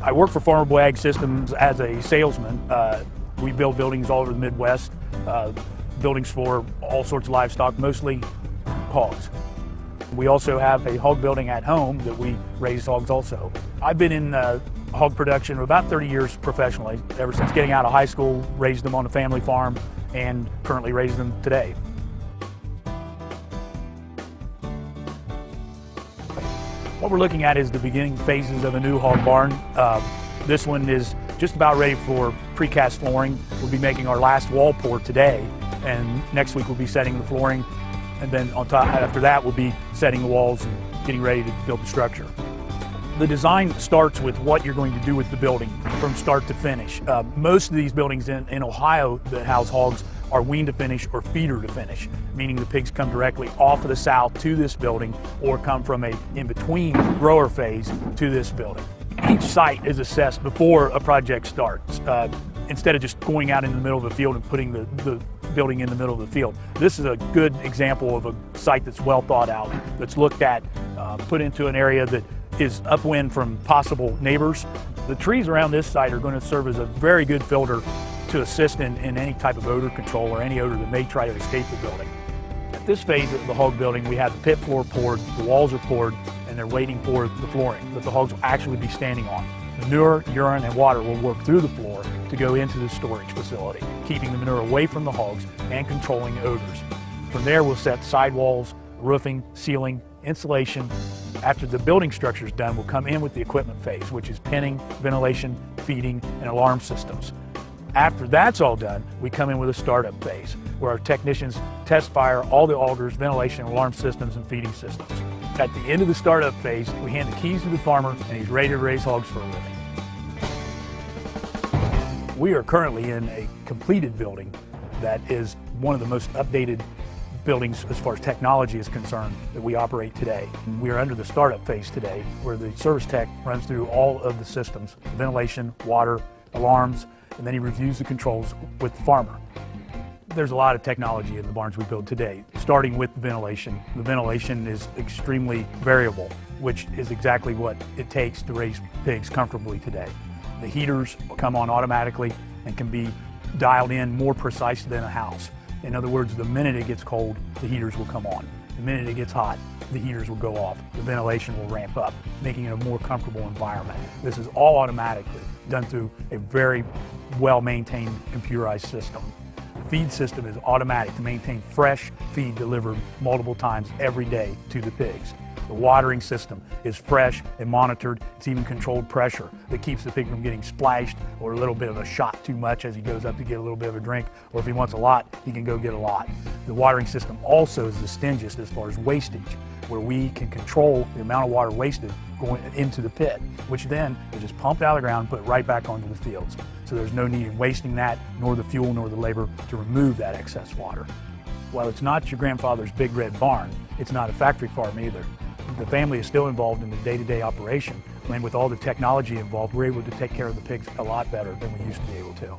I work for Farmable Ag Systems as a salesman. We build buildings all over the Midwest, buildings for all sorts of livestock, mostly hogs. We also have a hog building at home that we raise hogs also. I've been in hog production for about 30 years professionally, ever since getting out of high school, raised them on a family farm, and currently raise them today. What we're looking at is the beginning phases of a new hog barn. This one is just about ready for precast flooring. We'll be making our last wall pour today, and next week we'll be setting the flooring, and then on top, after that we'll be setting the walls and getting ready to build the structure. The design starts with what you're going to do with the building from start to finish. Most of these buildings in Ohio that house hogs are wean to finish or feeder to finish, meaning the pigs come directly off of the sow to this building or come from a in-between grower phase to this building. Each site is assessed before a project starts, instead of just going out in the middle of the field and putting the building in the middle of the field. This is a good example of a site that's well thought out, that's looked at, put into an area that is upwind from possible neighbors. The trees around this site are going to serve as a very good filter to assist in any type of odor control or any odor that may try to escape the building. At this phase of the hog building, we have the pit floor poured, the walls are poured, and they're waiting for the flooring that the hogs will actually be standing on. Manure, urine, and water will work through the floor to go into the storage facility, keeping the manure away from the hogs and controlling odors. From there, we'll set sidewalls, roofing, ceiling, insulation. After the building structure is done, we'll come in with the equipment phase, which is pinning, ventilation, feeding, and alarm systems. After that's all done, we come in with a startup phase, where our technicians test fire all the augers, ventilation, alarm systems, and feeding systems. At the end of the startup phase, we hand the keys to the farmer, and he's ready to raise hogs for a living. We are currently in a completed building that is one of the most updated buildings as far as technology is concerned that we operate today. We are under the startup phase today, where the service tech runs through all of the systems, ventilation, water, alarms, and then he reviews the controls with the farmer. There's a lot of technology in the barns we build today, starting with the ventilation. The ventilation is extremely variable, which is exactly what it takes to raise pigs comfortably today. The heaters come on automatically and can be dialed in more precise than a house. In other words, the minute it gets cold, the heaters will come on. The minute it gets hot, the heaters will go off. The ventilation will ramp up, making it a more comfortable environment. This is all automatically done through a very well-maintained computerized system. The feed system is automatic to maintain fresh feed delivered multiple times every day to the pigs. The watering system is fresh and monitored. It's even controlled pressure that keeps the pig from getting splashed or a little bit of a shot too much as he goes up to get a little bit of a drink, or if he wants a lot, he can go get a lot. The watering system also is the stingiest as far as wastage, where we can control the amount of water wasted going into the pit, which then is just pumped out of the ground and put right back onto the fields. So there's no need in wasting that, nor the fuel, nor the labor to remove that excess water. While it's not your grandfather's big red barn, it's not a factory farm either. The family is still involved in the day-to-day operation, and with all the technology involved, we're able to take care of the pigs a lot better than we used to be able to.